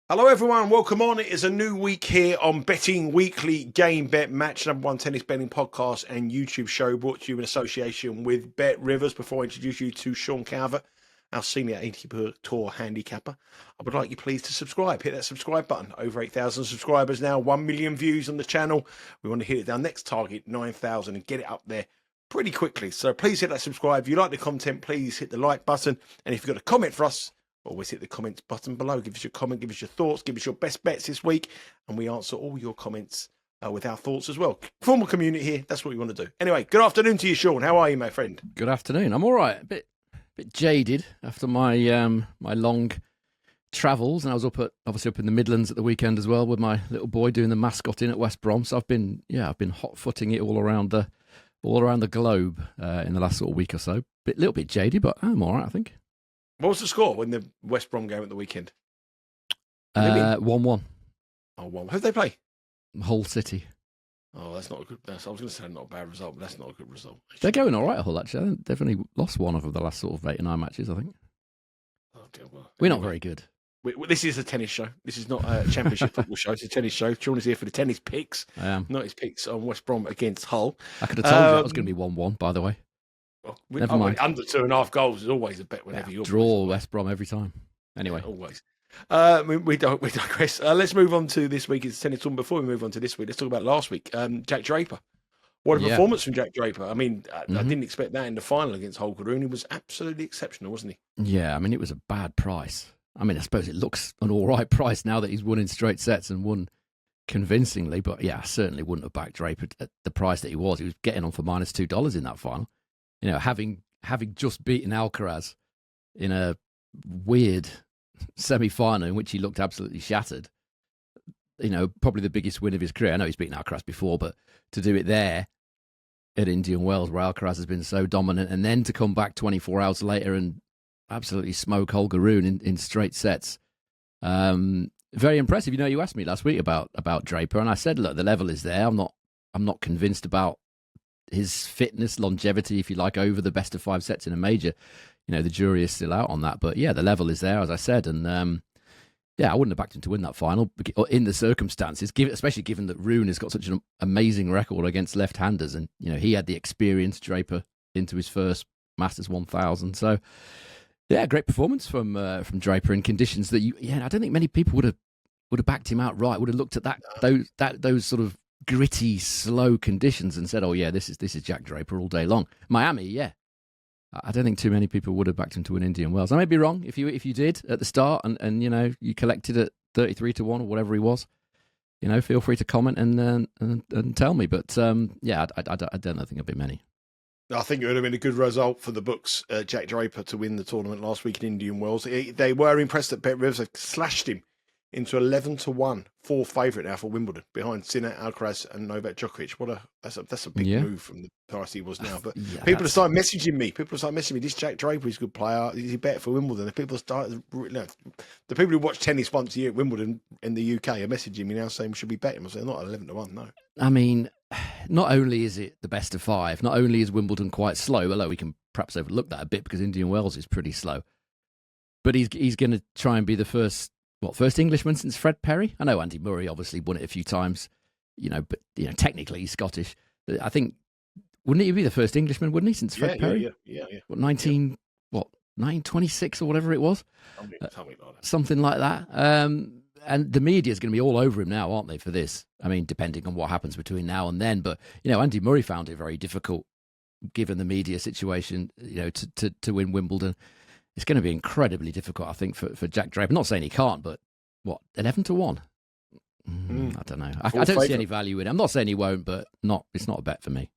Hello everyone, welcome on. It is a new week here on Betting Weekly Game Bet Match, #1 tennis betting podcast and YouTube show brought to you in association with Bet Rivers. Before I introduce you to Sean Calvert, our senior ATP Tour handicapper, I would like you please to subscribe. Hit that subscribe button. Over 8,000 subscribers now, 1 million views on the channel. We want to hit it down next target, 9,000, and get it up there pretty quickly. So please hit that subscribe. If you like the content, please hit the like button. And if you've got a comment for us, always hit the comments button below. Give us your comment, give us your thoughts, give us your best bets this week, and we answer all your comments with our thoughts as well. Formal community here, that's what we want to do. Anyway, good afternoon to you, Sean. How are you, my friend? Good afternoon. I'm all right. A bit jaded after my my long travels, and I was obviously up in the Midlands at the weekend as well with my little boy doing the mascotting at West Brom. So I've been hot footing it all around the globe in the last sort of week or so. Little bit jaded, but I'm all right, I think. What was the score in the West Brom game at the weekend? 1-1. Oh, 1. Who did they play? Hull City. Oh, that's not a good. I was going to say not a bad result, but that's not a good result. They're going all right, Hull, actually. I think they've only lost one of the last sort of 8 or 9 matches, I think. Oh, dear, well, we're not very good. This is a tennis show. This is not a championship football show. It's a tennis show. Sean is here for the tennis picks. I am. Not his picks on West Brom against Hull. I could have told you that was going to be 1-1, by the way. Never mind. Under 2.5 goals is always a bet whenever you're draw West Brom every time. Anyway, always. We digress. Let's move on to this week. It's tennis tournament. Before we move on to this week, let's talk about last week. Jack Draper. What a performance from Jack Draper. I mean, I didn't expect that in the final against Holger. He was absolutely exceptional, wasn't he? Yeah, I mean, it was a bad price. I mean, I suppose it looks an all right price now that he's won in straight sets and won convincingly. But yeah, I certainly wouldn't have backed Draper at the price that he was. He was getting on for -$2 in that final. You know, having just beaten Alcaraz in a weird semi-final in which he looked absolutely shattered, you know, probably the biggest win of his career. I know he's beaten Alcaraz before, but to do it there at Indian Wells where Alcaraz has been so dominant, and then to come back 24 hours later and absolutely smoke Holger Rune in straight sets. Very impressive. You know, you asked me last week about Draper, and I said, look, the level is there. I'm not convinced about his fitness, longevity, if you like, over the best of 5 sets in a major. You know, the jury is still out on that. But yeah, the level is there, as I said. And I wouldn't have backed him to win that final in the circumstances, especially given that Rune has got such an amazing record against left-handers. And, you know, he had the experience, Draper, into his first Masters 1000. So, yeah, great performance from Draper in conditions that I don't think many people would have backed him outright, would have looked at those sort of gritty, slow conditions and said, "Oh yeah, this is Jack Draper all day long." Miami, yeah, I don't think too many people would have backed him to win Indian Wells. I may be wrong. If you did at the start and you know you collected at 33-1 or whatever he was, you know, feel free to comment and tell me. But I don't think there'll be many. I think it would have been a good result for the books, Jack Draper, to win the tournament last week in Indian Wells. They were impressed that Bet Rivers had slashed him into 11-1, 4th favourite now for Wimbledon, behind Sinner, Alcaraz, and Novak Djokovic. That's a big move from the price he was now. But people have started messaging me. This Jack Draper is a good player. Is he better for Wimbledon? The people who watch tennis once a year at Wimbledon in the UK are messaging me now saying we should be betting. I'm saying not 11-1, no. I mean, not only is it the best of 5, not only is Wimbledon quite slow, although we can perhaps overlook that a bit because Indian Wells is pretty slow, but he's going to try and be the first Englishman since Fred Perry? I know Andy Murray obviously won it a few times, you know, but you know technically he's Scottish. I think wouldn't he be the first Englishman? Wouldn't he since Fred Perry? Yeah. What 1926 or whatever it was, something like that. And the media is going to be all over him now, aren't they? For this, I mean, depending on what happens between now and then. But you know, Andy Murray found it very difficult, given the media situation, you know, to win Wimbledon. It's going to be incredibly difficult, I think, for Jack Draper. I'm not saying he can't, but what, 11-1? I don't know. I don't see any value in it. I'm not saying he won't, but it's not a bet for me.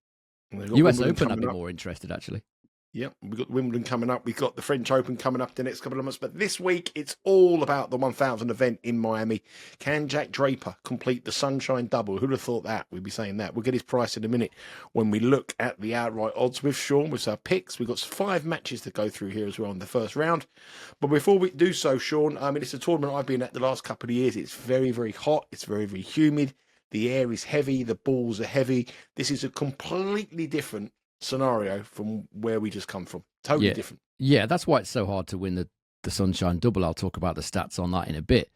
US Open, I'd be more interested, actually. Yep, we've got Wimbledon coming up. We've got the French Open coming up the next couple of months. But this week, it's all about the 1000 event in Miami. Can Jack Draper complete the Sunshine Double? Who'd have thought that? We'd be saying that. We'll get his price in a minute when we look at the outright odds with Sean, with our picks. We've got 5 matches to go through here as well in the first round. But before we do so, Sean, I mean, it's a tournament I've been at the last couple of years. It's very, very hot. It's very, very humid. The air is heavy. The balls are heavy. This is a completely different scenario from where we just come from. Totally different. Yeah, that's why it's so hard to win the Sunshine Double. I'll talk about the stats on that in a bit.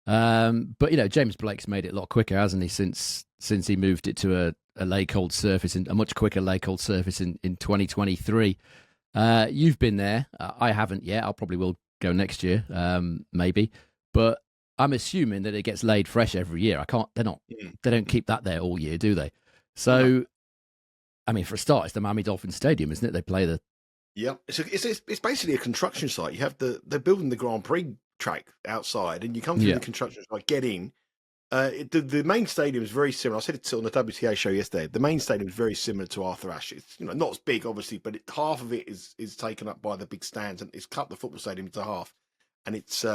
But James Blake's made it a lot quicker, hasn't he? Since he moved it to a lake hold surface, and a much quicker lake hold surface in 2023. You've been there. I haven't yet. I'll probably will go next year, maybe. But I'm assuming that it gets laid fresh every year. They don't keep that there all year, do they? So, no. I mean, for a start, it's the Miami Dolphin Stadium, isn't it? They play the. Yeah, it's basically a construction site. You have they're building the Grand Prix track outside, and you come through the construction site, get in. The main stadium is very similar. I said it on the WTA show yesterday. The main stadium is very similar to Arthur Ashe. It's not as big, obviously, but half of it is taken up by the big stands, and it's cut the football stadium into half. And it's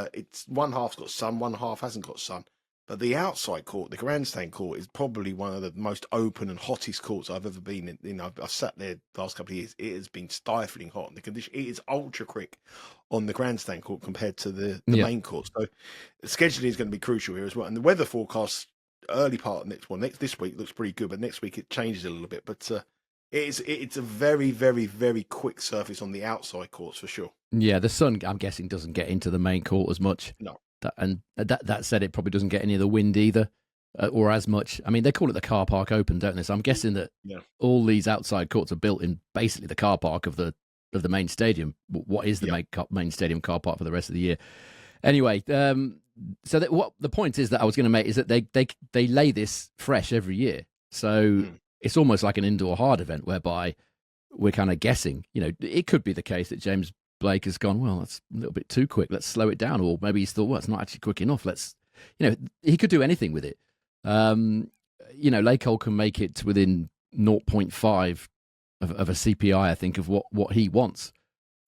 one half's got sun, one half hasn't got sun. But the outside court, the grandstand court, is probably one of the most open and hottest courts I've ever been in. I've sat there the last couple of years. It has been stifling hot, and the condition it is ultra quick on the grandstand court compared to the main court. So the scheduling is going to be crucial here as well. And the weather forecast early part of this week looks pretty good, but next week it changes a little bit. But it's a very, very, very quick surface on the outside courts for sure. Yeah, the sun, I'm guessing, doesn't get into the main court as much. No. That said, it probably doesn't get any of the wind either, or as much. I mean, they call it the car park open, don't they? So I'm guessing that all these outside courts are built in basically the car park of the main stadium. What is the main stadium car park for the rest of the year? Anyway, so what the point is that I was going to make is that they lay this fresh every year. So it's almost like an indoor hard event whereby we're kind of guessing. It could be the case that James Blake has gone, well, that's a little bit too quick. Let's slow it down. Or maybe he's thought, well, it's not actually quick enough. He could do anything with it. Lake can make it within 0.5 of a CPI, I think, of what he wants.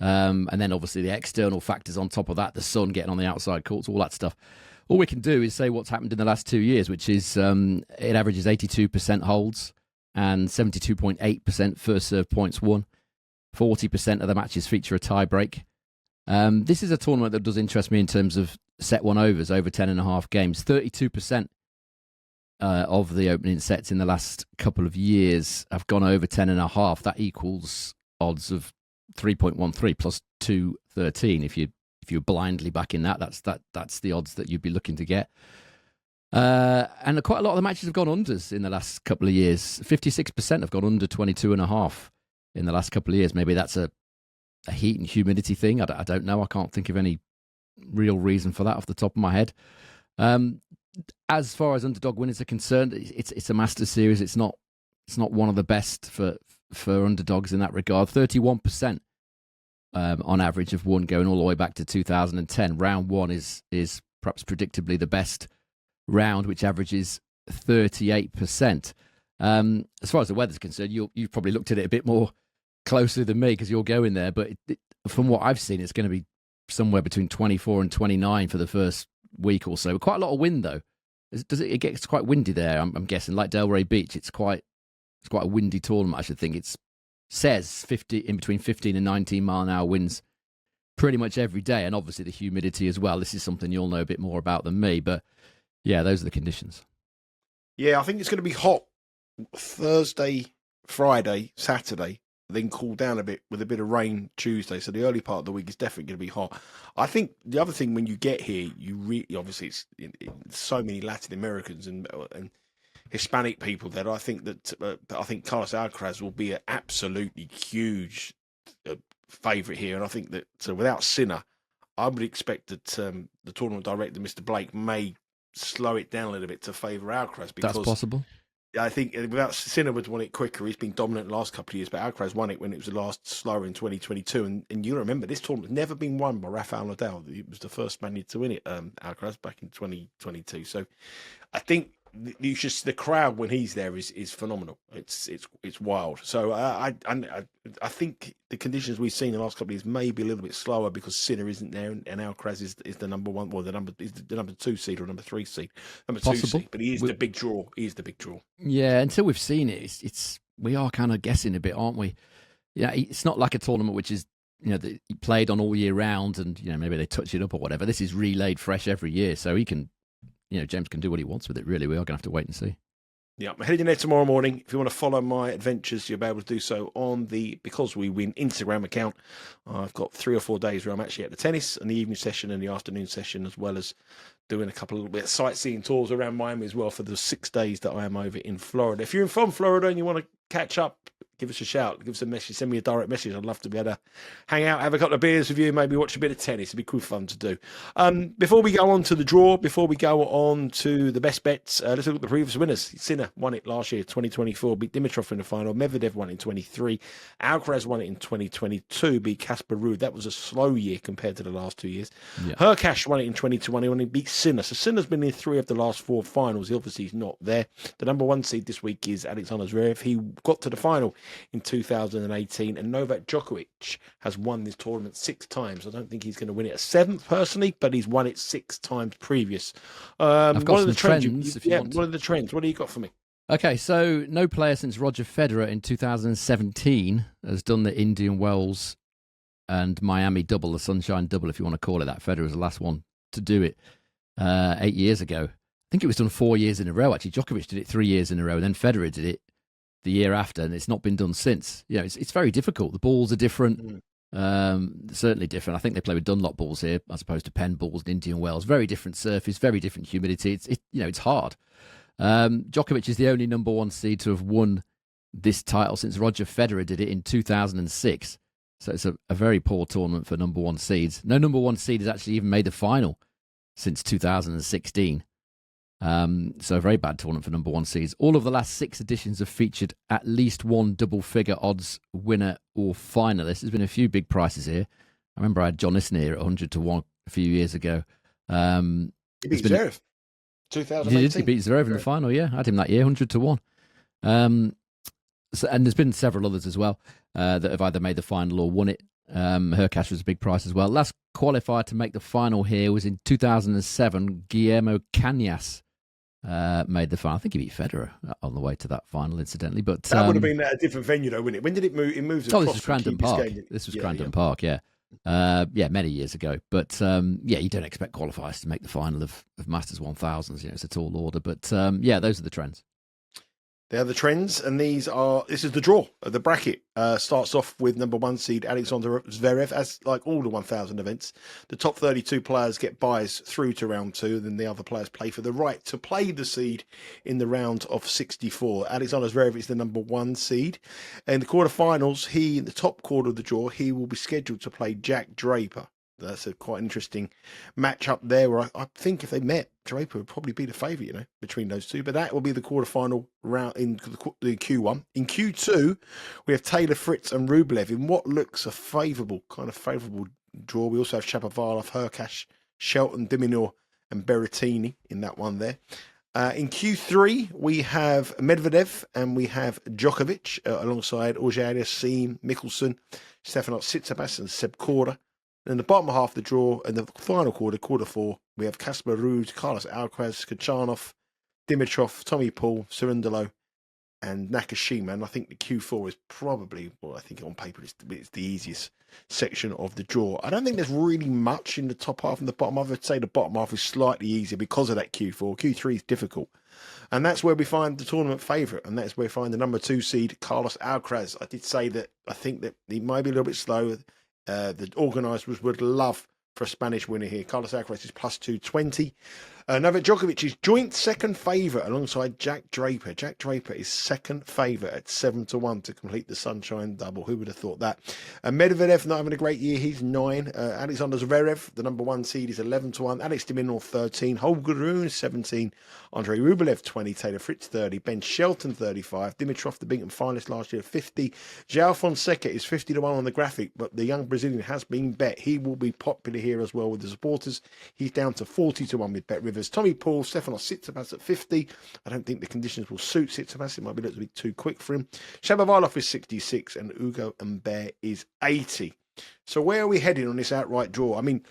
And then obviously the external factors on top of that, the sun getting on the outside courts, all that stuff. All we can do is say what's happened in the last 2 years, which is it averages 82% holds and 72.8% first serve points won. 40% of the matches feature a tie break. This is a tournament that does interest me in terms of set one overs over 10.5 games. 32% of the opening sets in the last couple of years have gone over 10.5. That equals odds of 3.13 plus 213. If you're blindly backing that's the odds that you'd be looking to get. And quite a lot of the matches have gone unders in the last couple of years. 56% have gone under 22.5. in the last couple of years. Maybe that's a heat and humidity thing. I don't know. I can't think of any real reason for that off the top of my head. As far as underdog winners are concerned, it's a Masters series. It's not one of the best for underdogs in that regard. 31% on average have won going all the way back to 2010. Round one is perhaps predictably the best round, which averages 38%. As far as the weather's concerned, you've probably looked at it a bit more closely than me because you're going there. But from what I've seen, it's going to be somewhere between 24 and 29 for the first week or so. Quite a lot of wind though. It gets quite windy there? I'm guessing, like Delray Beach, it's quite a windy tournament. I should think it says in between 15 and 19 mile an hour winds pretty much every day, and obviously the humidity as well. This is something you'll know a bit more about than me, but yeah, those are the conditions. Yeah, I think it's going to be hot Thursday, Friday, Saturday, then cool down a bit with a bit of rain Tuesday. So the early part of the week is definitely going to be hot. I think the other thing when you get here, obviously it's so many Latin Americans and Hispanic people that I think Carlos Alcaraz will be an absolutely huge favourite here. And I think that without Sinner, I would expect that the tournament director, Mr. Blake, may slow it down a little bit to favour Alcaraz. Because that's possible. I think without Sinner would want it quicker. He's been dominant the last couple of years, but Alcaraz won it when it was the last slower in 2022. And you remember this tournament's never been won by Rafael Nadal. He was the first Spaniard to win it, Alcaraz, back in 2022. So I think the crowd when he's there is phenomenal. It's wild. So I think the conditions we've seen in the last couple of years may be a little bit slower because Sinner isn't there and Alcaraz is the number one, or the number 2 seed or number 3 seed, number Possible. 2 seed. But he is the big draw. He is the big draw. Yeah, until we've seen it, we are kind of guessing a bit, aren't we? Yeah, it's not like a tournament which is played on all year round, and maybe they touch it up or whatever. This is relayed fresh every year, so he can. James can do what he wants with it, really. We are going to have to wait and see. Yeah, I'm heading there tomorrow morning. If you want to follow my adventures, you'll be able to do so on the Because We Win Instagram account. I've got 3 or 4 days where I'm actually at the tennis and the evening session and the afternoon session, as well as doing a couple of little bit of sightseeing tours around Miami as well for the 6 days that I am over in Florida. If you're from Florida and you want to catch up, give us a shout, give us a message, send me a direct message. I'd love to be able to hang out, have a couple of beers with you, maybe watch a bit of tennis. It'd be cool fun to do. Before we go on to the draw, before we go on to the best bets, let's look at the previous winners. Sinner won it last year, 2024, beat Dimitrov in the final. Medvedev won it in 23. Alcaraz won it in 2022, beat Casper Ruud. That was a slow year compared to the last 2 years. Yeah. Hurkacz won it in 2021 and beat Sinner. So Sinner's been in 3 of the last 4 finals. He obviously is not there. The number 1 seed this week is Aleksandar Zverev. He got to the final in 2018, and Novak Djokovic has won this tournament 6 times. I don't think he's going to win it a 7th personally, but he's won it 6 times previous. I've got some trends. What are the trends? What do you got for me? Okay, so no player since Roger Federer in 2017 has done the Indian Wells and Miami double, the Sunshine double, if you want to call it that. Federer was the last one to do it 8 years ago. I think it was done 4 years in a row, actually. Djokovic did it 3 years in a row, and then Federer did it the year after, and it's not been done since. You know, it's very difficult. The balls are different, certainly different. I think they play with Dunlop balls here as opposed to Penn balls and Indian Wells. Very different surface, very different humidity. It's hard. Djokovic is the only number 1 seed to have won this title since Roger Federer did it in 2006. So it's a very poor tournament for number 1 seeds. No number 1 seed has actually even made the final since 2016. So a very bad tournament for number 1 seeds. All of the last 6 editions have featured at least one double-figure odds winner or finalist. There's been a few big prices here. I remember I had John Isner here at 100 to 1 a few years ago. He beat Zverev. 2018. He beat Zverev in the final, yeah. I had him that year, 100 to 1. And there's been several others as well that have either made the final or won it. Hurkacz was a big price as well. Last qualifier to make the final here was in 2007. Guillermo Cañas made the final. I think he beat Federer on the way to that final, incidentally. But that would have been at a different venue, though, wouldn't it? When did it move? It moved across. This was Crandon Park. This was Crandon Park, yeah. Many years ago. But you don't expect qualifiers to make the final of Masters 1000s. You know, it's a tall order. But those are the trends. They are the trends, and this is the draw of the bracket. Starts off with number 1 seed Aleksandar Zverev, as like all the 1000 events. The top 32 players get buys through to round 2, then the other players play for the right to play the seed in the round of 64. Aleksandar Zverev is the number 1 seed. In the quarterfinals, in the top quarter of the draw, he will be scheduled to play Jack Draper. That's a quite interesting match up there, where I think if they met, Draper would probably be the favourite, between those two. But that will be the quarterfinal round in the Q1. In Q2, we have Taylor, Fritz and Rublev in what looks a favourable draw. We also have Shapovalov, Hurkacz, Shelton, Diminor and Berrettini in that one there. In Q3, we have Medvedev and we have Djokovic alongside Auger-Aliassime, Siem, Mickelson, Stefanos Tsitsipas and Seb Korda. In the bottom half of the draw, and the final quarter 4, we have Casper Ruud, Carlos Alcaraz, Kecmanovic, Dimitrov, Tommy Paul, Cerundolo, and Nakashima. And I think the Q4 is probably, I think on paper it's the easiest section of the draw. I don't think there's really much in the top half and the bottom half. I'd say the bottom half is slightly easier because of that Q4. Q3 is difficult. And that's where we find the tournament favourite, and that's where we find the number 2 seed, Carlos Alcaraz. I did say that I think that he might be a little bit slow. The organisers would love for a Spanish winner here. Carlos Alcaraz is plus 220. Novak Djokovic is joint second favourite alongside Jack Draper. Jack Draper is second favourite at 7 to 1 to complete the Sunshine double. Who would have thought that? Medvedev not having a great year. He's 9. Aleksandar Zverev, the number 1 seed, is 11 to 1. Alex de Minaur 13. Holger Rune 17. Andrei Rublev 20. Taylor Fritz 30. Ben Shelton 35. Dimitrov, the beaten finalist last year, 50. João Fonseca is 50 to 1 on the graphic, but the young Brazilian has been bet. He will be popular here as well with the supporters. He's down to 40 to 1 with Bet Rivers. Tommy Paul, Stefanos Tsitsipas at 50. I don't think the conditions will suit Tsitsipas. It might be a little bit too quick for him. Shapovalov is 66 and Ugo Humbert is 80. So where are we heading on this outright draw? I mean,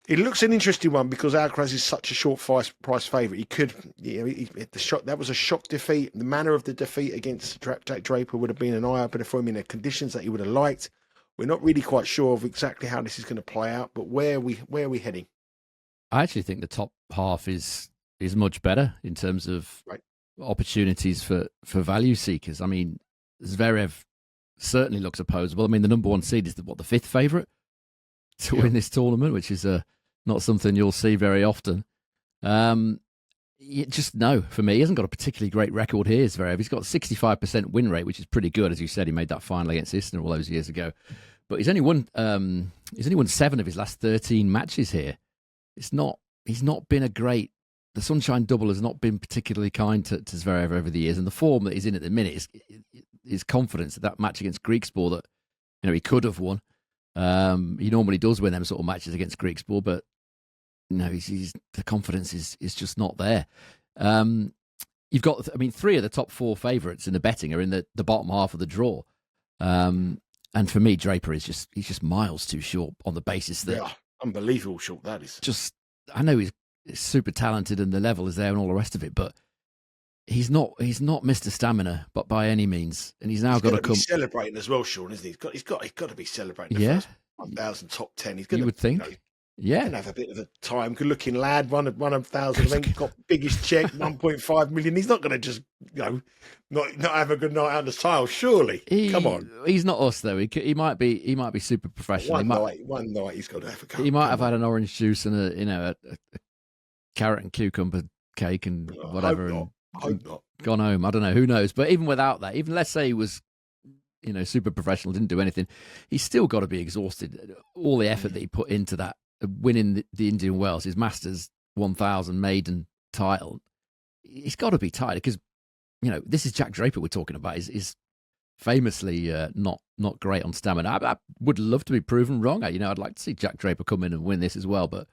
it looks an interesting one because Alcaraz is such a short price favourite. He could, that was a shock defeat. The manner of the defeat against Jack Draper would have been an eye-opener for him in the conditions that he would have liked. We're not really quite sure of exactly how this is going to play out, but where are we heading? I actually think the top half is much better in terms of opportunities for value seekers. I mean, Zverev certainly looks opposable. I mean, the number 1 seed is the 5th favourite to win this tournament, which is a not something you'll see very often. Just no, for me. He hasn't got a particularly great record here, Zverev. He's got 65% win rate, which is pretty good. As you said, he made that final against Isner all those years ago. But he's only won 7 of his last 13 matches here. He's not been a great... The Sunshine Double has not been particularly kind to Zverev over the years. And the form that he's in at the minute, his confidence that match against Griekspoor that he could have won. He normally does win them sort of matches against Griekspoor, but the confidence is just not there. You've got, 3 of the top 4 favourites in the betting are in the bottom half of the draw. And for me, Draper he's just miles too short on the basis that unbelievable short that is. Just, I know he's super talented and the level is there and all the rest of it, but he's not Mr. Stamina, but by any means. And he's now got to come celebrating as well, Sean, isn't he? He's got to be celebrating the first 1,000 top 10. He's going you would think. Yeah, can have a bit of a time. Good-looking lad, won 1,000 event, got biggest check, 1.5 million. He's not going to just, not have a good night out on the tile. Surely, come on. He's not us though. He might be super professional. One night he's got to have a cup. He might have had an orange juice and a carrot and cucumber cake and whatever, and hope not. Gone home. I don't know. Who knows? But even without that, even let's say he was, super professional, didn't do anything, he's still got to be exhausted. All the effort that he put into that. Winning the Indian Wells, his Masters 1000 maiden title, he's got to be tired because, this is Jack Draper we're talking about. He's famously not great on stamina. I would love to be proven wrong. I'd like to see Jack Draper come in and win this as well. But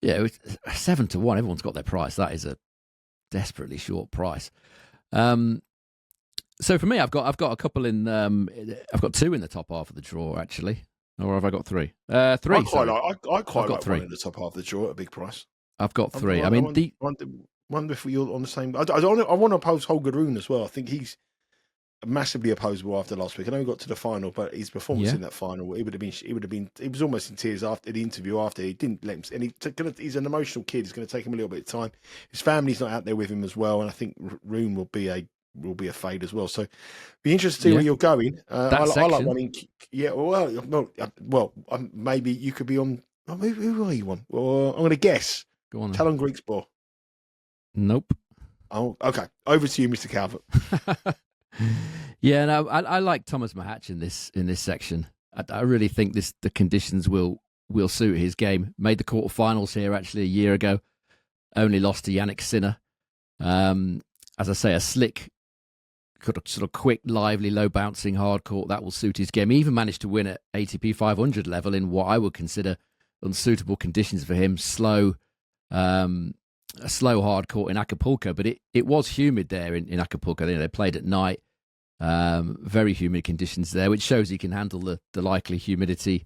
yeah, 7-1. Everyone's got their price. That is a desperately short price. So for me, I've got a couple in. I've got 2 in the top half of the draw actually. Or have I got 3? 3. I quite like 3 in the top half of the draw at a big price. I've got 3. I wonder if you're on the same. I want to oppose Holger Rune as well. I think he's massively opposable after last week. I know he got to the final, but his performance in that final, he was almost in tears after the interview. After he didn't let him, and he's an emotional kid. It's going to take him a little bit of time. His family's not out there with him as well, and I think Rune will be a fade as well. So be interested to see where you're going. I like one in, maybe you could be on. Who are you on? Well, I'm going to guess. Go on. Tallon Griekspoor. Nope. Oh, okay. Over to you, Mr. Calvert. Yeah, no, I like Tomas Mahac in this section. I really think the conditions will suit his game. Made the quarterfinals here actually a year ago. Only lost to Jannik Sinner. As I say, a slick, sort of quick, lively, low-bouncing hard court, that will suit his game. He even managed to win at ATP 500 level in what I would consider unsuitable conditions for him. A slow hard court in Acapulco, but it was humid there in Acapulco. They played at night. Very humid conditions there, which shows he can handle the likely humidity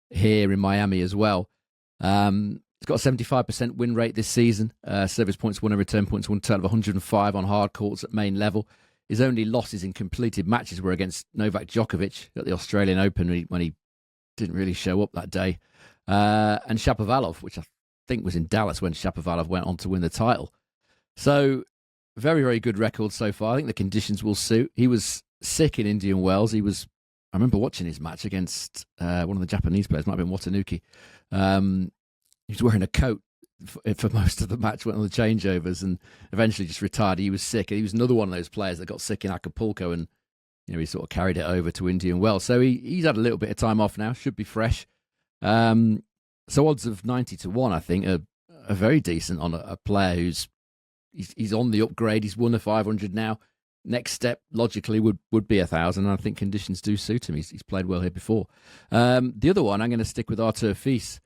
here in Miami as well. He's got a 75% win rate this season. Service points won and return points won, a total of 105 on hard courts at main level. His only losses in completed matches were against Novak Djokovic at the Australian Open when he didn't really show up that day. And Shapovalov, which I think was in Dallas when Shapovalov went on to win the title. So very, very good record so far. I think the conditions will suit. He was sick in Indian Wells. I remember watching his match against one of the Japanese players, might have been Watanuki. He was wearing a coat for most of the match, went on the changeovers and eventually just retired. He was sick. He was another one of those players that got sick in Acapulco and he sort of carried it over to Indian Wells. So he's had a little bit of time off now, should be fresh. So odds of 90-1, I think, are very decent on a player he's on the upgrade. He's won a 500 now. Next step, logically, would be 1,000. And I think conditions do suit him. He's played well here before. The other one, I'm going to stick with Artur Fils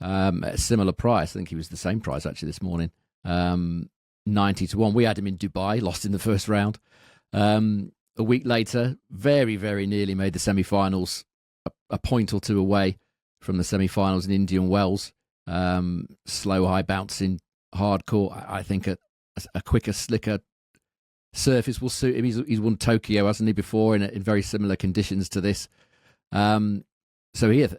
at a similar price. I think he was the same price, actually, this morning. 90-1. We had him in Dubai, lost in the first round. A week later, very, very nearly made the semi-finals, a point or two away from the semi-finals in Indian Wells. Slow, high bouncing, hard court. I think a quicker, slicker surface will suit him. He's won Tokyo, hasn't he, before in very similar conditions to this. So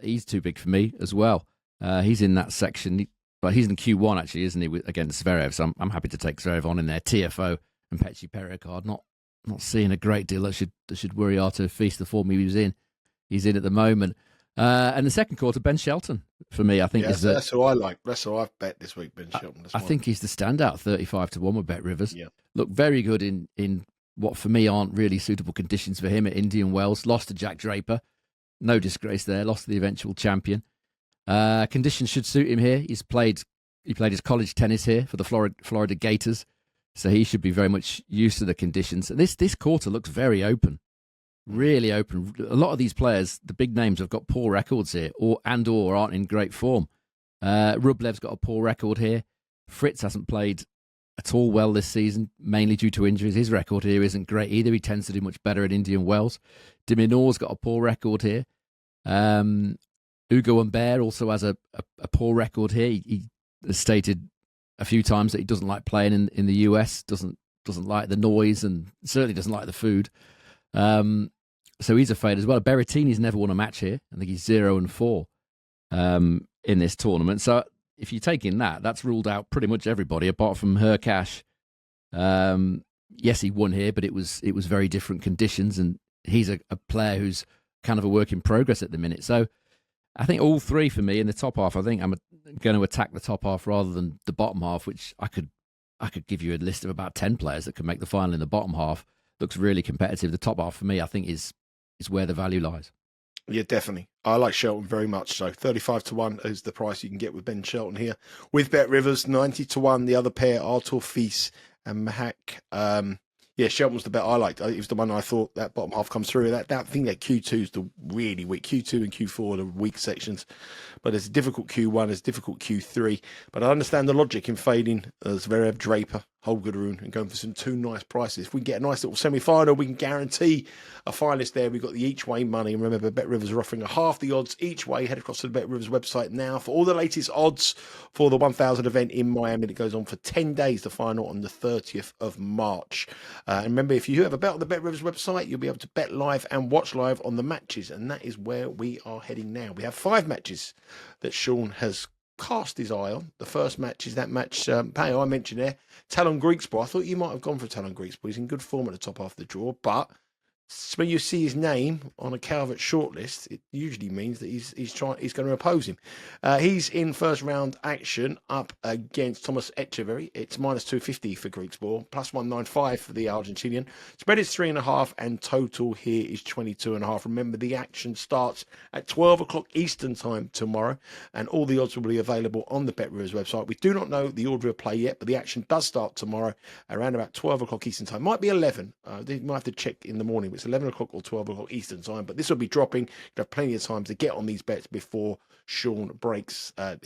he's too big for me as well. He's in that section, but he's in Q1 actually, isn't he, against Zverev? So I'm happy to take Zverev on in there. TFO and Petchy Pericard, not seeing a great deal that should worry Artur Fils, the form he was in. He's in at the moment. And the second quarter, Ben Shelton, for me, I think is that's who I like. That's who I've bet this week, Ben Shelton. I think he's the standout, 35-1 with Bet Rivers. Yeah. Look very good in what for me aren't really suitable conditions for him at Indian Wells. Lost to Jack Draper. No disgrace there. Lost to the eventual champion. Conditions should suit him here. He played his college tennis here for the Florida Gators, so he should be very much used to the conditions. And this quarter looks very open, really open. A lot of these players, the big names, have got poor records here, or aren't in great form. Rublev's got a poor record here. Fritz hasn't played at all well this season, mainly due to injuries. His record here isn't great either. He tends to do much better at Indian Wells. De Minaur's got a poor record here. Ugo Humbert also has a poor record here. He has stated a few times that he doesn't like playing in the US, doesn't like the noise, and certainly doesn't like the food. So he's a fade as well. Berrettini's never won a match here. I think he's 0-4 in this tournament. So if you're taking that, that's ruled out pretty much everybody apart from Hurkacz. Yes, he won here, but it was very different conditions, and he's a player who's kind of a work in progress at the minute. So I think all three for me in the top half. I think I'm going to attack the top half rather than the bottom half, which I could give you a list of about 10 players that could make the final in the bottom half. Looks really competitive. The top half for me, I think, is where the value lies. Yeah, definitely. I like Shelton very much. So 35-1 is the price you can get with Ben Shelton here. With Bet Rivers, 90-1. The other pair, Artur Fils and Mahak. Shelton was the bet I liked. It was the one I thought that bottom half comes through. I think that Q2 is the really weak. Q2 and Q4 are the weak sections. But there's a difficult Q1, there's a difficult Q3. But I understand the logic in fading Zverev, Draper, Holgerud, and going for some two nice prices. If we get a nice little semi-final, we can guarantee a finalist there. We've got the each way money. And remember, Bet Rivers are offering half the odds each way. Head across to the Bet Rivers website now for all the latest odds for the 1000 event in Miami that goes on for 10 days, the final on the 30th of March. And remember, if you have a bet on the Bet Rivers website, you'll be able to bet live and watch live on the matches. And that is where we are heading now. We have 5 matches that Sean has cast his eye on. The first match is that match, I mentioned there, Tallon Griekspoor. I thought you might have gone for Tallon Griekspoor. He's in good form at the top half of the draw, but when you see his name on a Calvert shortlist, it usually means that he's going to oppose him. He's in first round action up against Tomas Etcheverry. It's minus 250 for Griekspoor, plus 195 for the Argentinian. Spread is 3.5, and total here is 22.5. Remember, the action starts at 12 o'clock Eastern time tomorrow, and all the odds will be available on the Bet Rivers website. We do not know the order of play yet, but the action does start tomorrow around about 12 o'clock Eastern time. Might be 11. They might have to check in the morning. It's 11 o'clock or 12 o'clock Eastern time, but this will be dropping. You have plenty of time to get on these bets before Sean breaks get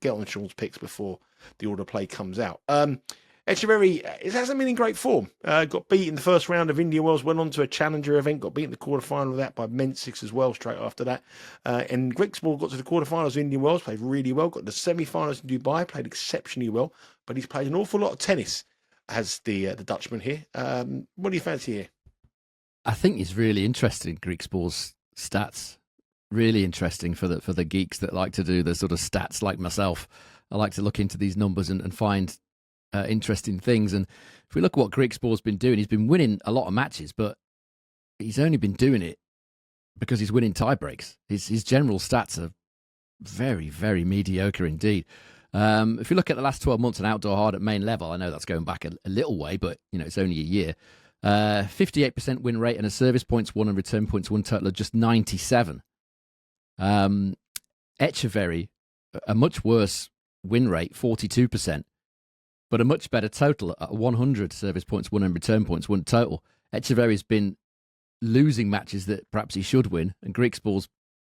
on Sean's picks before the order of play comes out. Etcheverry, it hasn't been in great form. Got beat in the first round of Indian Wells, went on to a challenger event, got beat in the quarterfinal of that by Mensik as well straight after that. And Griekspoor got to the quarterfinals of Indian Wells, played really well, got the semi-finals in Dubai, played exceptionally well, but he's played an awful lot of tennis as the Dutchman here. What do you fancy here? I think it's really interesting, Griekspoor's stats. Really interesting for the geeks that like to do the sort of stats like myself. I like to look into these numbers and find interesting things. And if we look at what Griekspoor's been doing, he's been winning a lot of matches, but he's only been doing it because he's winning tie breaks. His general stats are very, very mediocre indeed. If you look at the last 12 months on outdoor hard at main level, I know that's going back a little way, but it's only a year. 58% win rate and a service points won and return points won total of just 97. Etcheverry, a much worse win rate, 42%, but a much better total at 100 service points won and return points won total. Etcheverry's been losing matches that perhaps he should win, and Griekspoor's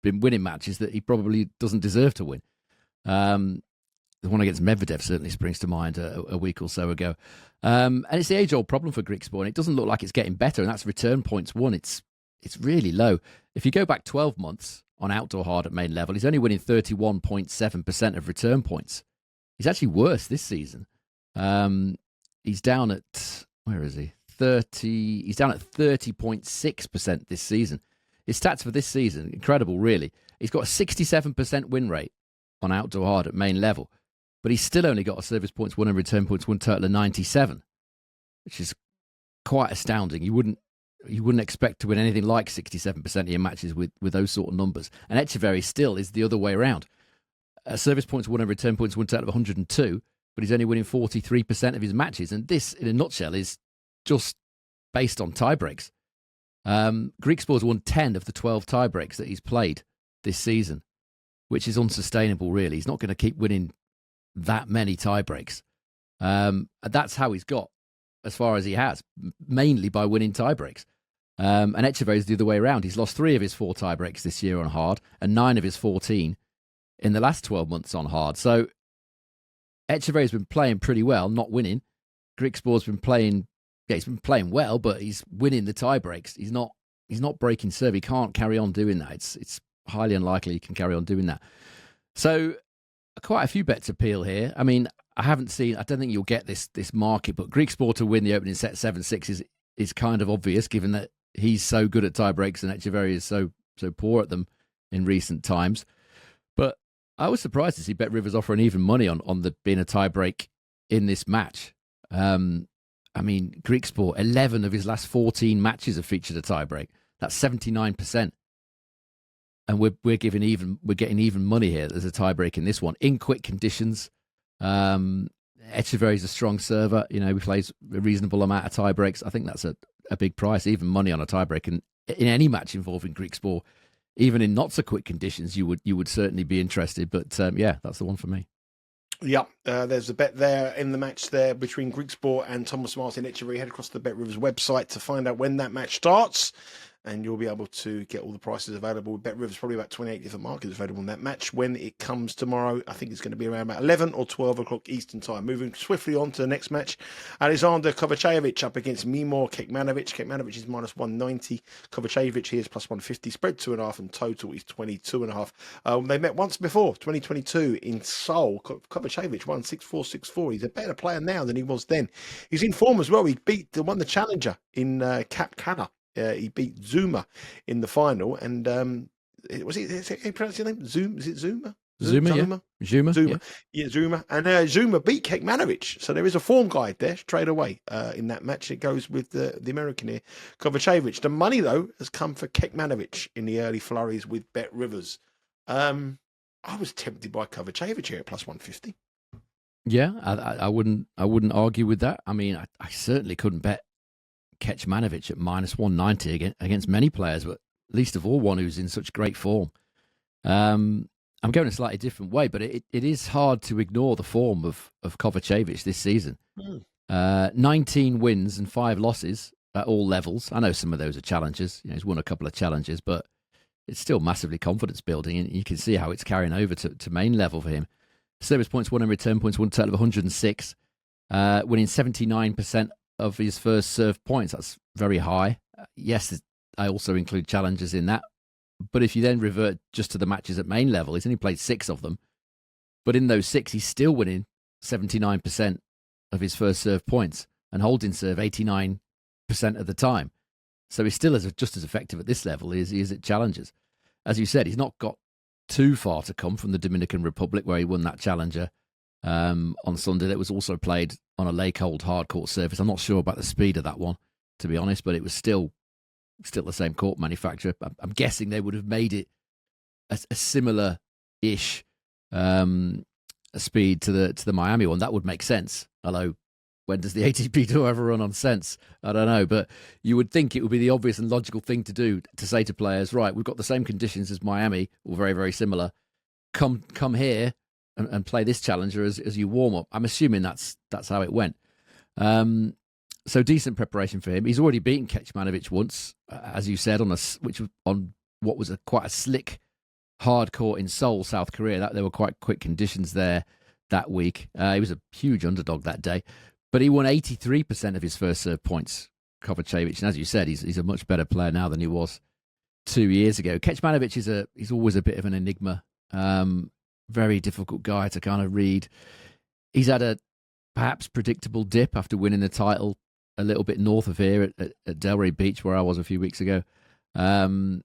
been winning matches that he probably doesn't deserve to win. The one against Medvedev certainly springs to mind a week or so ago. And it's the age-old problem for Griekspoor, and it doesn't look like it's getting better, and that's return points won. It's really low. If you go back 12 months on outdoor hard at main level, he's only winning 31.7% of return points. He's actually worse this season. He's down at, where is he? He's down at 30.6% this season. His stats for this season, incredible, really. He's got a 67% win rate on outdoor hard at main level, but he's still only got a service points won and return points won total of 97, which is quite astounding. You wouldn't you wouldn't expect to win anything like 67% of your matches with those sort of numbers. And Etcheverry still is the other way around. Service points won and return points won out of 102, but he's only winning 43% of his matches. And this, in a nutshell, is just based on tiebreaks. Griekspoor's won 10 of the 12 tiebreaks that he's played this season, which is unsustainable, really. He's not going to keep winning that many tiebreaks. That's how he's got as far as he has, mainly by winning tiebreaks. And Etcheverry's the other way around. He's lost 3 of his 4 tiebreaks this year on hard and 9 of his 14 in the last 12 months on hard. So Etcheverry's been playing pretty well, not winning. Griekspoor's been playing, he's been playing well, but he's winning the tiebreaks. He's not breaking serve. He can't carry on doing that. It's highly unlikely he can carry on doing that. So quite a few bets appeal here. I mean, I don't think you'll get this market, but Griekspoor to win the opening set 7-6 is kind of obvious, given that he's so good at tiebreaks and Etcheverry is so poor at them in recent times. But I was surprised to see Bet Rivers offering even money on the being a tiebreak in this match. I mean, Griekspoor, 11 of his last 14 matches have featured a tiebreak. That's 79%. And we're getting even money here. There's a tiebreak in this one in quick conditions. Etcheverry's a strong server. You know, he plays a reasonable amount of tie breaks. I think that's a big price, even money on a tie break. And in any match involving Griekspoor, even in not so quick conditions, you would certainly be interested. But yeah, that's the one for me. Yeah, there's a bet there in the match there between Griekspoor and Tomas Martin Etcheverry. Head across to the Bet Rivers website to find out when that match starts, and you'll be able to get all the prices available. Bet Rivers, probably about 28 different markets available in that match when it comes tomorrow. I think it's going to be around about 11 or 12 o'clock Eastern time. Moving swiftly on to the next match, Aleksandar Kovacevic up against Miomir Kecmanovic. Kecmanovic is minus 190. Kovacevic here is plus 150. Spread 2.5 and total is 22.5. They met once before, 2022 in Seoul. Kovacevic won 6-4, 6-4. He's a better player now than he was then. He's in form as well. He won the challenger in Cap Cana. He beat Jaume in the final, and was it? How you pronounce your name? Zoom? Is it Jaume? Jaume. Yeah, Jaume. And Jaume beat Kecmanovic. So there is a form guide there straight away in that match. It goes with the American here, Kovacevic. The money, though, has come for Kecmanovic in the early flurries with Bet Rivers. I was tempted by Kovacevic here at plus 150. Yeah, I wouldn't argue with that. I mean, I certainly couldn't bet Kecmanovic at minus 190 against many players, but least of all one who's in such great form. I'm going a slightly different way, but it is hard to ignore the form of Kovacevic this season. 19 wins and 5 losses at all levels. I know some of those are challenges. You know, he's won a couple of challenges, but it's still massively confidence building, and you can see how it's carrying over to main level for him. Service points won and return points won, total of 106, winning 79% of his first serve points. That's very high. Yes, I also include challenges in that. But if you then revert just to the matches at main level, he's only played 6 of them. But in those 6, he's still winning 79% of his first serve points and holding serve 89% of the time. So he's still just as effective at this level as he is at challenges. As you said, he's not got too far to come from the Dominican Republic, where he won that challenger on Sunday. That was also played on a lake-hold hard court surface. I'm not sure about the speed of that one, to be honest, but it was still the same court manufacturer. I'm guessing they would have made it a similar-ish speed to the Miami one. That would make sense. Although, when does the ATP Tour ever run on sense? I don't know, but you would think it would be the obvious and logical thing to do, to say to players, right, we've got the same conditions as Miami, or very, very similar. Come here and play this challenger as you warm up. I'm assuming that's how it went. So decent preparation for him. He's already beaten Kecmanovic once, as you said, on what was quite a slick hard court in Seoul, South Korea. There were quite quick conditions there that week. He was a huge underdog that day, but he won 83% of his first serve points, Kovacevic. And as you said, he's a much better player now than he was 2 years ago. Kecmanovic he's always a bit of an enigma. Very difficult guy to kind of read. He's had a perhaps predictable dip after winning the title a little bit north of here at Delray Beach, where I was a few weeks ago. Then,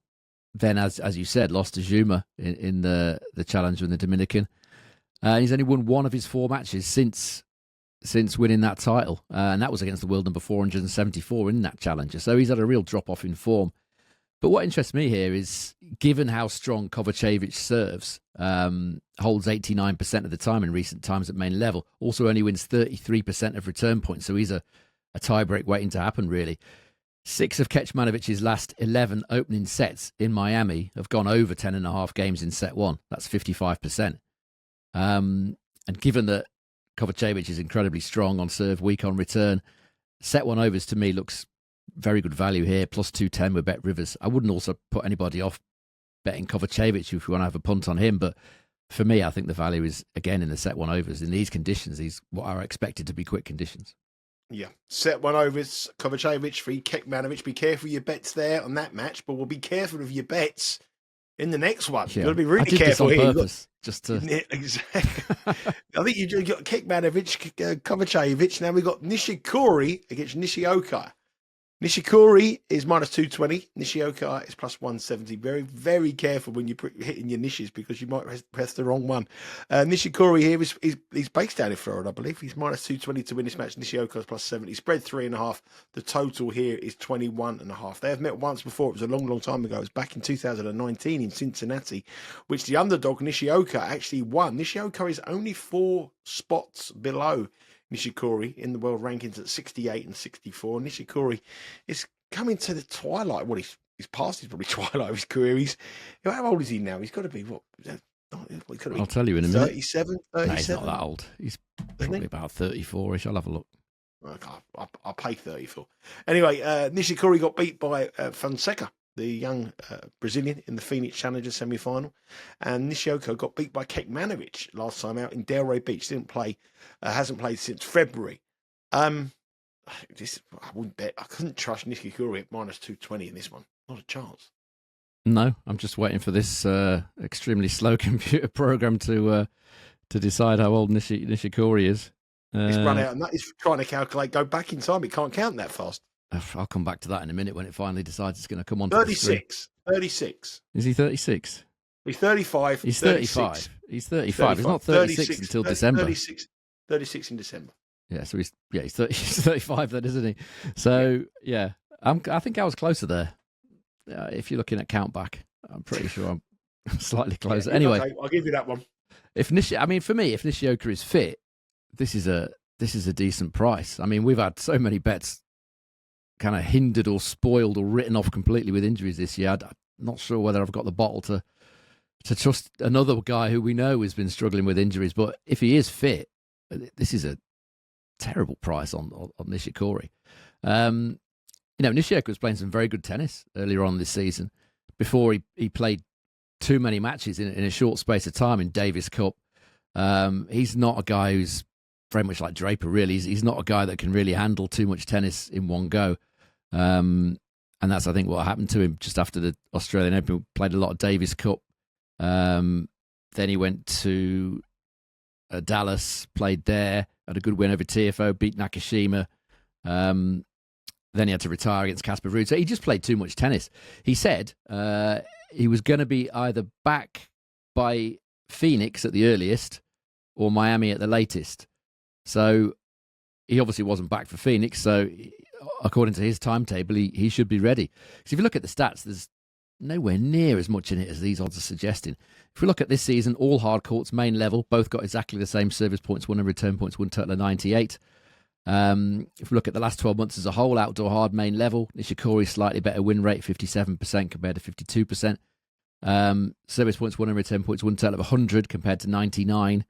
as you said, lost to Jaume in the challenger in the Dominican. He's only won 1 of his 4 matches since since winning that title. And that was against the world number 474 in that challenger. So he's had a real drop-off in form. But what interests me here is, given how strong Kovacevic serves, holds 89% of the time in recent times at main level, also only wins 33% of return points. So he's a tie-break waiting to happen, really. 6 of Kecmanovic's last 11 opening sets in Miami have gone over 10.5 games in set one. That's 55%. And given that Kovacevic is incredibly strong on serve, weak on return, set one overs to me looks very good value here, plus 210 with Bet Rivers. I wouldn't also put anybody off betting Kovacevic if you want to have a punt on him, but for me, I think the value is, again, in the set one overs. In these conditions, these what are expected to be quick conditions. Yeah, set one overs, Kovacevic for Kecmanovic. Be careful of your bets there on that match, but we'll be careful of your bets in the next one. Yeah. You've got to be really I did careful this on here. purpose, just to... Exactly. I think you got Kecmanovic, Kovacevic. Now we've got Nishikori against Nishioka. Nishikori is minus 220. Nishioka is plus 170. Very, very careful when you're hitting your niches because you might press the wrong one. Nishikori here is based down in Florida, I believe. He's minus 220 to win this match. Nishioka is plus 70. Spread 3.5. The total here is 21.5. They have met once before. It was a long, long time ago. It was back in 2019 in Cincinnati, which the underdog Nishioka actually won. Nishioka is only 4 spots below Nishikori in the world rankings at 68 and 64. Nishikori is coming to the twilight. Well, he's past his probably twilight of his career. How old is he now? He's got to be, what? He's got to be, I'll tell you in a minute. 37, 37? No, he's not that old. He's probably about 34-ish. I'll have a look. Okay, I'll pay 34. Anyway, Nishikori got beat by Fonseca, the young Brazilian, in the Phoenix Challenger semi-final. And Nishioka got beat by Kecmanovic last time out in Delray Beach. Didn't play, hasn't played since February. I wouldn't bet. I couldn't trust Nishikori at minus 220 in this one. Not a chance. No, I'm just waiting for this extremely slow computer program to decide how old Nishikori is. It's run out, and that is trying to calculate, go back in time. It can't count that fast. I'll come back to that in a minute when it finally decides it's going to come on. 36. 36. Is he 36? He's 35. He's 35. He's 35. He's not 36 until December. 36 in December. Yeah, so he's 35 then, isn't he? So, yeah, I think I was closer there. If you're looking at count back, I'm pretty sure I'm slightly closer. Yeah, anyway, okay, I'll give you that one. For me, if Nishioka is fit, this is a decent price. I mean, we've had so many bets kind of hindered or spoiled or written off completely with injuries this year. I'm not sure whether I've got the bottle to trust another guy who we know has been struggling with injuries. But if he is fit, this is a terrible price on Nishikori. Nishioka was playing some very good tennis earlier on this season before he played too many matches in a short space of time in Davis Cup. He's not a guy who's very much like Draper, really. He's not a guy that can really handle too much tennis in one go. And that's, I think, what happened to him just after the Australian Open. Played a lot of Davis Cup. Then he went to Dallas, played there, had a good win over TFO, beat Nakashima. Then he had to retire against Casper Ruud. So he just played too much tennis. He said he was going to be either back by Phoenix at the earliest or Miami at the latest. So he obviously wasn't back for Phoenix. So according to his timetable, he should be ready. Because if you look at the stats, there's nowhere near as much in it as these odds are suggesting. If we look at this season, all hard courts, main level, both got exactly the same service points won and return points won, total of 98. If we look at the last 12 months as a whole, outdoor hard main level, Nishikori slightly better win rate, 57% compared to 52%. Service points won and return points won, total of 100 compared to 99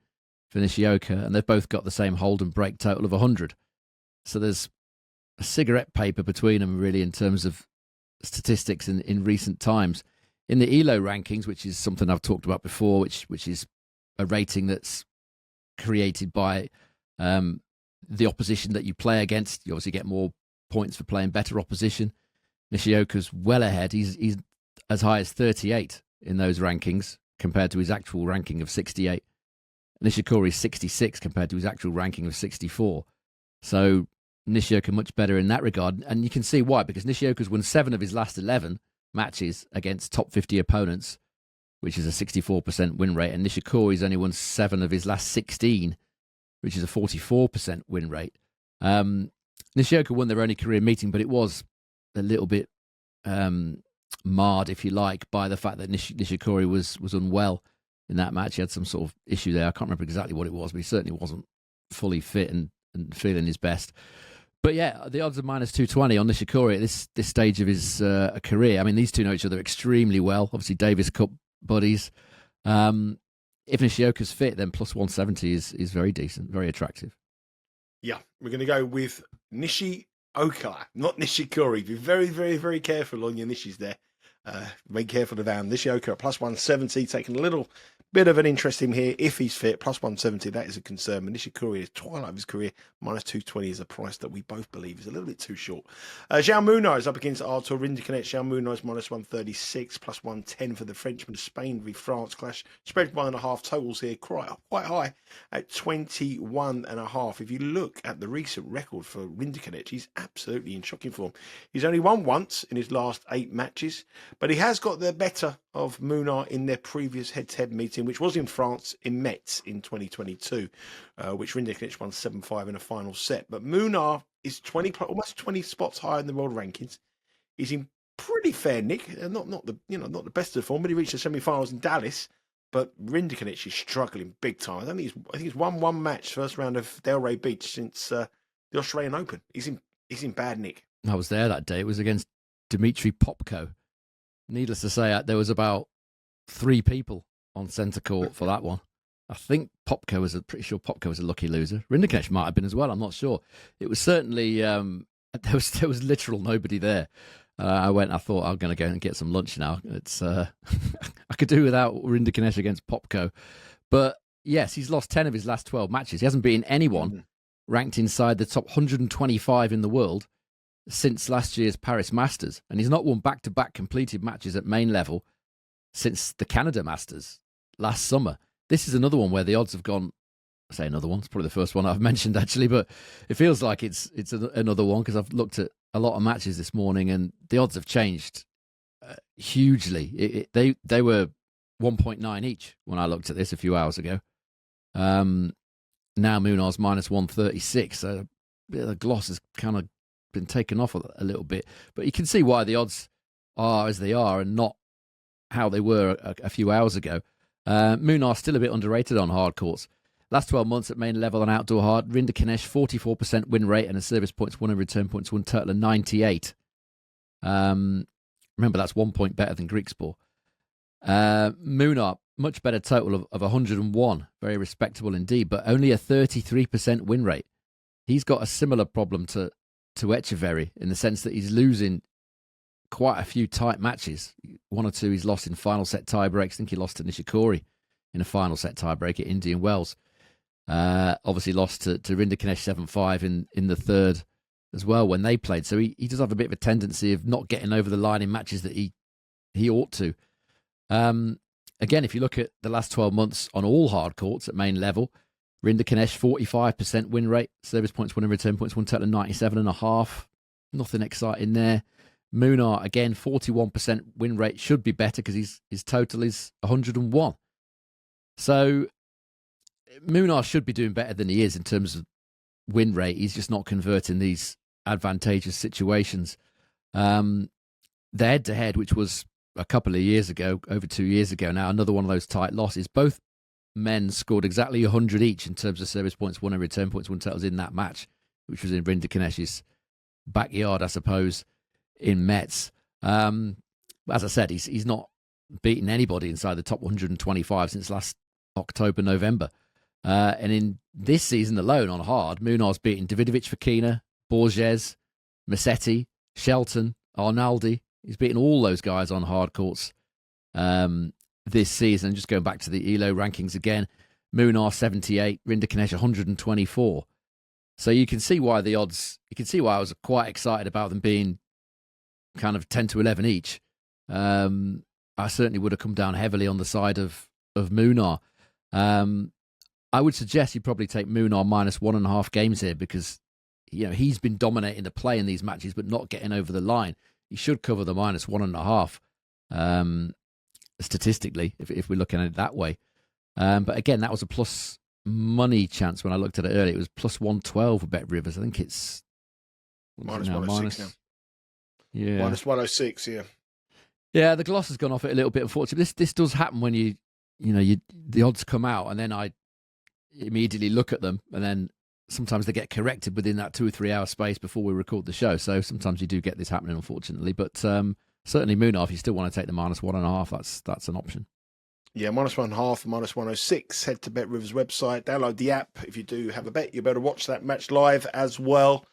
for Nishioka, and they've both got the same hold and break total of 100. So there's a cigarette paper between them, really, in terms of statistics in recent times. In the ELO rankings, which is something I've talked about before, which is a rating that's created by the opposition that you play against. You obviously get more points for playing better opposition. Nishioka's well ahead. He's as high as 38 in those rankings compared to his actual ranking of 68. Nishikori is 66 compared to his actual ranking of 64. So Nishioka much better in that regard. And you can see why, because Nishioka's won 7 of his last 11 matches against top 50 opponents, which is a 64% win rate. And Nishikori's only won 7 of his last 16 which is a 44% win rate. Nishioka won their only career meeting, but it was a little bit marred, if you like, by the fact that Nishikori was unwell in that match. He had some sort of issue there. I can't remember exactly what it was, but he certainly wasn't fully fit and feeling his best. But yeah, the odds are minus 220 on Nishikori at this stage of his career. I mean, these two know each other extremely well. Obviously, Davis Cup buddies. If Nishioka's fit, then plus 170 is very decent, very attractive. Yeah, we're going to go with Nishioka, not Nishikori. Be very, very, very careful on your Nishis there. Be careful of them. Nishioka at plus 170, taking a little bit of an interest in here. If he's fit, plus 170, that is a concern. But Nishikori is twilight of his career. Minus 220 is a price that we both believe is a little bit too short. Jaume is up against Artur Rinderknech. Jaume is minus 136, plus 110 for the Frenchman. Spain v France clash. Spread 1.5 totals here, quite high at 21.5. If you look at the recent record for Rinderknech, he's absolutely in shocking form. He's only won once in his last 8 matches, but he has got the better of Munar in their previous head-to-head meeting, which was in France in Metz in 2022, which Rinderknech won 7-5 in a final set. But Munar is almost 20 spots higher in the world rankings. He's in pretty fair nick, not the best of the form, but he reached the semi-finals in Dallas. But Rinderknech is struggling big time. I think he's won one match first round of Delray Beach since the Australian Open. He's in bad nick. I was there that day. It was against Dmitry Popko. Needless to say, there was about 3 people on centre court for that one. I think pretty sure Popko was a lucky loser. Rinderknech might have been as well. I'm not sure. It was certainly there was literal nobody there. I thought I'm going to go and get some lunch now. It's I could do without Rinderknech against Popko, but yes, he's lost 10 of his last 12 matches. He hasn't beaten anyone ranked inside the top 125 in the world since last year's Paris Masters, and he's not won back-to-back completed matches at main level since the Canada Masters last summer. This is another one where the odds have gone. I say another one. It's probably the first one I've mentioned actually, but it feels like it's another one because I've looked at a lot of matches this morning and the odds have changed hugely. They were 1.9 each when I looked at this a few hours ago. Now Munar's minus 136. So the gloss has kind of been taken off a little bit, but you can see why the odds are as they are and not how they were a few hours ago. Munar's still a bit underrated on hard courts. Last 12 months at main level and outdoor hard, Rinderknech 44% win rate and a service points won and return points won total of 98. Remember, that's 1 point better than Griekspoor. Munar, much better total of 101. Very respectable indeed, but only a 33% win rate. He's got a similar problem to Etcheverry in the sense that he's losing quite a few tight matches. 1 or 2 he's lost in final set tie breaks. I think he lost to Nishikori in a final set tie break at Indian Wells. Obviously lost to Rinderknech 7-5 in the third as well when they played. So he does have a bit of a tendency of not getting over the line in matches that he ought to. Again, if you look at the last 12 months on all hard courts at main level, Rinderknech 45% win rate, service points won and return points won total of 97.5. Nothing exciting there. Munar, again, 41% win rate, should be better because his total is 101. So Munar should be doing better than he is in terms of win rate. He's just not converting these advantageous situations. The head-to-head, which was a couple of years ago, over 2 years ago now, another one of those tight losses. Both men scored exactly 100 each in terms of service points won and return points won totals in that match, which was in Rinderknech's backyard, I suppose, in Metz. As I said, he's not beaten anybody inside the top 125 since last October, November. And in this season alone on hard, Munar's beaten Davidovich Fokina, Borges, Massetti, Shelton, Arnaldi. He's beaten all those guys on hard courts this season. Just going back to the ELO rankings again, Munar 78, Rinderknech 124. So you can see why the odds, you can see why I was quite excited about them being kind of 10 to 11 each. I certainly would have come down heavily on the side of Munar. I would suggest you probably take Munar minus 1.5 games here because he's been dominating the play in these matches but not getting over the line. He should cover the minus 1.5 statistically if we're looking at it that way. But again, that was a plus money chance when I looked at it earlier. It was plus 112 for Bet Rivers. I think it's minus 106 now. Yeah, minus 106. Yeah. Yeah, the gloss has gone off it a little bit. Unfortunately, this does happen when the odds come out, and then I immediately look at them, and then sometimes they get corrected within that 2 or 3 hour space before we record the show. So sometimes you do get this happening, unfortunately. But certainly, Munar, if you still want to take the minus 1.5, that's an option. Yeah, minus 1.5, minus 106. Head to Bet Rivers website, download the app. If you do have a bet, you better watch that match live as well.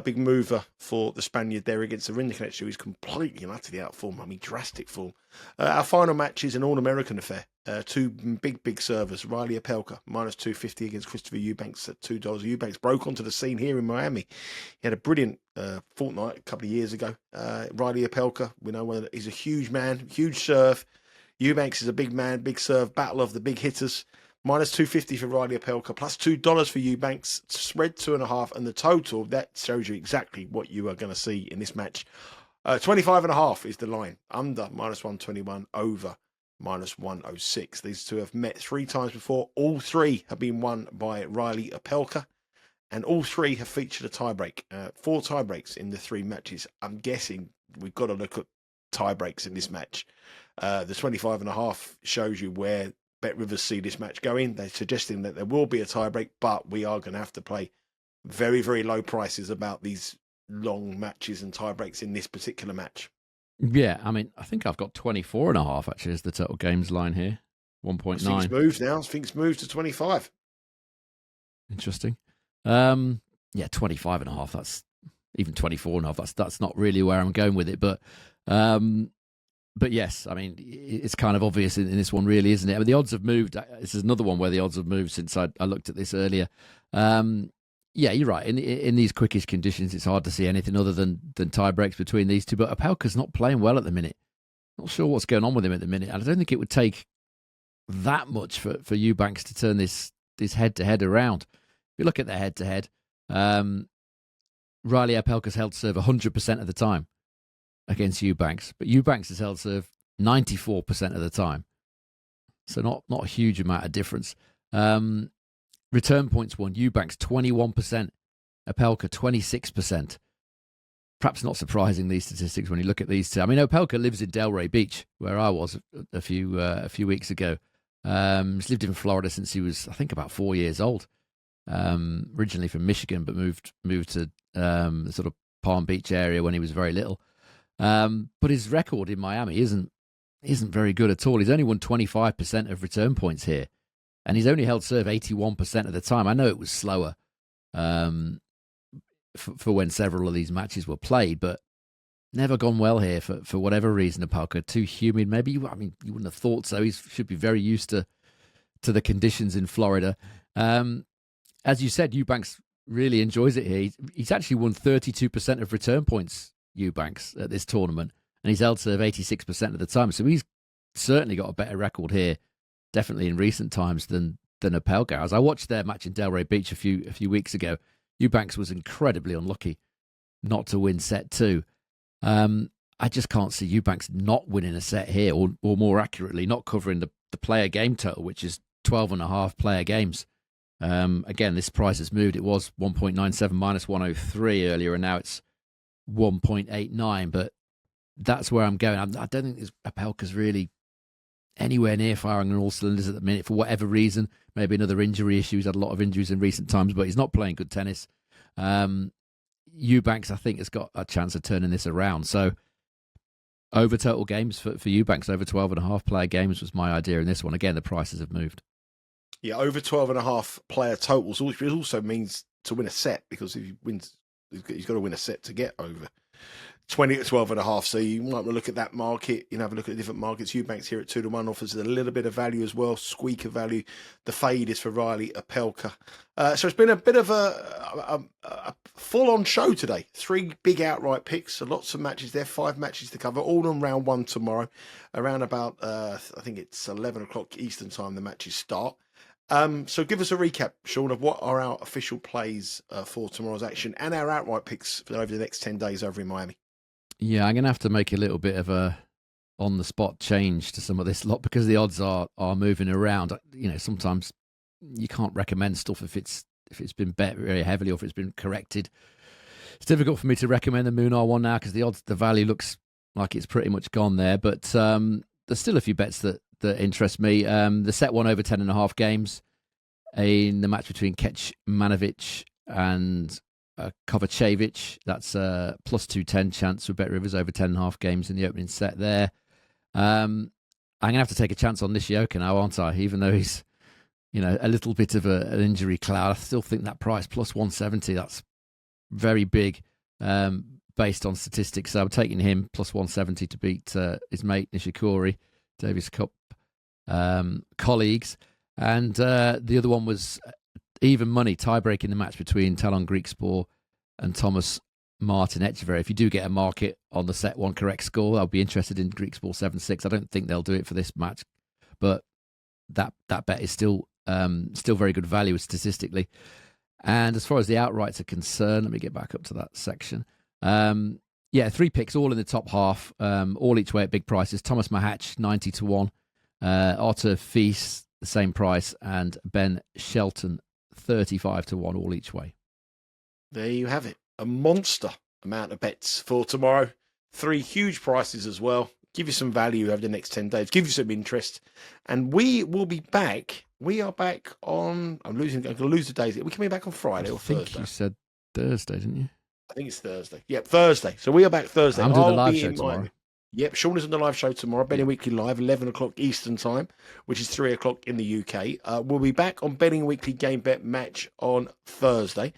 Big mover for the Spaniard there against the Rinderknech, who is completely and utterly out of form. I mean, drastic form. Our final match is an all-American affair. Two big servers. Reilly Opelka, minus 250 against Christopher Eubanks at $2. Eubanks broke onto the scene here in Miami. He had a brilliant fortnight a couple of years ago. Reilly Opelka, we know he's a huge man, huge serve. Eubanks is a big man, big serve, battle of the big hitters. Minus 250 for Reilly Opelka, plus $2 for Eubanks, spread 2.5, and the total, that shows you exactly what you are going to see in this match. 25.5 is the line, under minus 121, over minus 106. These two have met 3 times before. All 3 have been won by Reilly Opelka, and all 3 have featured a tiebreak. 4 tiebreaks in the 3 matches. I'm guessing we've got to look at tiebreaks in this match. The 25.5 shows you where Bet Rivers see this match going. They're suggesting that there will be a tiebreak, but we are going to have to play very, very low prices about these long matches and tiebreaks in this particular match. Yeah, I mean, I think I've got 24.5 actually as the total games line here. 1.9. I think it's moved now. I think it's moved to 25. Interesting. Yeah, 25.5. That's even 24.5. That's not really where I'm going with it, but yes, I mean, it's kind of obvious in this one, really, isn't it? I mean, the odds have moved. This is another one where the odds have moved since I looked at this earlier. Yeah, you're right. In these quickish conditions, it's hard to see anything other than tie breaks between these two. But Opelka's not playing well at the minute. Not sure what's going on with him at the minute. I don't think it would take that much for Eubanks to turn this head-to-head around. If you look at the head-to-head, Reilly Opelka's held serve 100% of the time against Eubanks, but Eubanks has held serve 94% of the time. So not a huge amount of difference. Return points won, Eubanks 21%, Opelka 26%. Perhaps not surprising, these statistics, when you look at these two. I mean, Opelka lives in Delray Beach, where I was a few weeks ago. He's lived in Florida since he was, I think, about 4 years old. Originally from Michigan, but moved to the sort of Palm Beach area when he was very little. But his record in Miami isn't very good at all. He's only won 25% of return points here, and he's only held serve 81% of the time. I know it was slower for when several of these matches were played, but never gone well here for whatever reason. Opelka, too humid. Maybe you wouldn't have thought so. He should be very used to the conditions in Florida. As you said, Eubanks really enjoys it here. He's actually won 32% of return points, Eubanks, at this tournament, and he's held serve 86% of the time. So he's certainly got a better record here, definitely in recent times, than Opelka. As I watched their match in Delray Beach a few weeks ago, Eubanks was incredibly unlucky not to win set 2. I just can't see Eubanks not winning a set here, or more accurately, not covering the player game total, which is 12.5 player games. Again, this price has moved. It was 1.97 minus 103 earlier, and now it's 1.89. But that's where I'm going. I don't think Opelka's really anywhere near firing on all cylinders at the minute for whatever reason. Maybe another injury issue. He's had a lot of injuries in recent times, but he's not playing good tennis. Eubanks, I think, has got a chance of turning this around. So over total games for Eubanks, over 12.5 player games was my idea in this one. Again, the prices have moved. Yeah, over 12.5 player totals, which also means to win a set, because if he wins, he's got to win a set to get over 20 at 12.5. So you might want to look at that market. Have a look at different markets. Eubanks here at 2-1 offers a little bit of value as well, squeak of value. The fade is for Reilly Opelka. So it's been a bit of a full-on show today. 3 big outright picks, lots of matches there, 5 matches to cover, all on round 1 tomorrow. Around about, I think it's 11 o'clock Eastern time the matches start. So give us a recap, Sean, of what are our official plays for tomorrow's action and our outright picks for over the next 10 days over in Miami. Yeah, I'm going to have to make a little bit of a on-the-spot change to some of this lot because the odds are moving around. Sometimes you can't recommend stuff if it's been bet very heavily or if it's been corrected. It's difficult for me to recommend the Munar one now because the value looks like it's pretty much gone there. But there's still a few bets that interest me. The set one over 10.5 games in the match between Kecmanovic and Kovacevic. That's a plus 210 chance with Bet Rivers over 10.5 games in the opening set there. I'm going to have to take a chance on Nishioka now, aren't I? Even though he's, a little bit of an injury cloud, I still think that price plus 170, that's very big based on statistics. So I'm taking him plus 170 to beat his mate Nishikori, Davis Cup colleagues. And the other one was even money, tie-break in the match between Tallon Griekspoor and Tomas Martin Etcheverry. If you do get a market on the set one correct score, I'll be interested in Griekspoor 7-6. I don't think they'll do it for this match, but that bet is still very good value statistically. And as far as the outrights are concerned, let me get back up to that section. 3 picks, all in the top half, all each way at big prices. Thomas Mahatch, 90-1. Arthur Feast, the same price. And Ben Shelton, 35-1, all each way. There you have it. A monster amount of bets for tomorrow. 3 huge prices as well. Give you some value over the next 10 days. Give you some interest. And we will be back. We are back on... I'm going to lose the days. Are we coming back on Friday or Thursday? I think you said Thursday, didn't you? I think it's Thursday. Yep, Thursday. So we are back Thursday. I'm doing the live show tomorrow. Yep, Sean is on the live show tomorrow, Betting Weekly Live, 11 o'clock Eastern Time, which is 3 o'clock in the UK. We'll be back on Betting Weekly Game Bet Match on Thursday.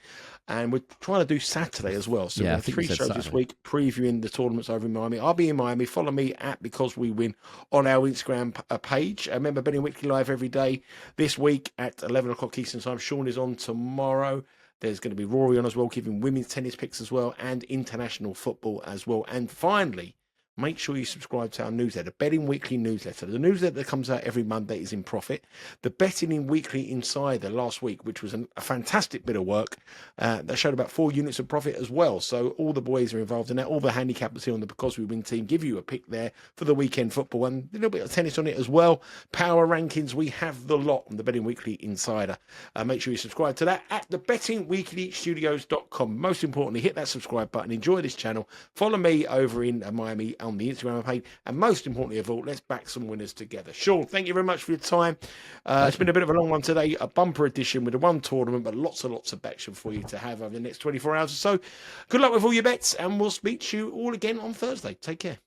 And we're trying to do Saturday as well. So we have 3 shows Saturday this week previewing the tournaments over in Miami. I'll be in Miami. Follow me at Because We Win on our Instagram page. Remember, Betting Weekly Live every day this week at 11 o'clock Eastern Time. Sean is on tomorrow. There's going to be Rory on as well, giving women's tennis picks as well and international football as well. And finally, make sure you subscribe to our newsletter, Betting Weekly newsletter. The newsletter that comes out every Monday is in profit. The Betting in Weekly Insider last week, which was a fantastic bit of work, that showed about 4 units of profit as well. So all the boys are involved in that. All the handicappers here on the Because We Win team give you a pick there for the weekend football and a little bit of tennis on it as well. Power rankings, we have the lot on the Betting Weekly Insider. Make sure you subscribe to that at thebettingweeklystudios.com. Most importantly, hit that subscribe button. Enjoy this channel. Follow me over in Miami on the Instagram page, and most importantly of all, let's back some winners together. Sean, thank you very much for your time. It's been a bit of a long one today, a bumper edition with the one tournament, but lots and lots of action for you to have over the next 24 hours or so. Good luck with all your bets, and we'll speak to you all again on Thursday. Take care.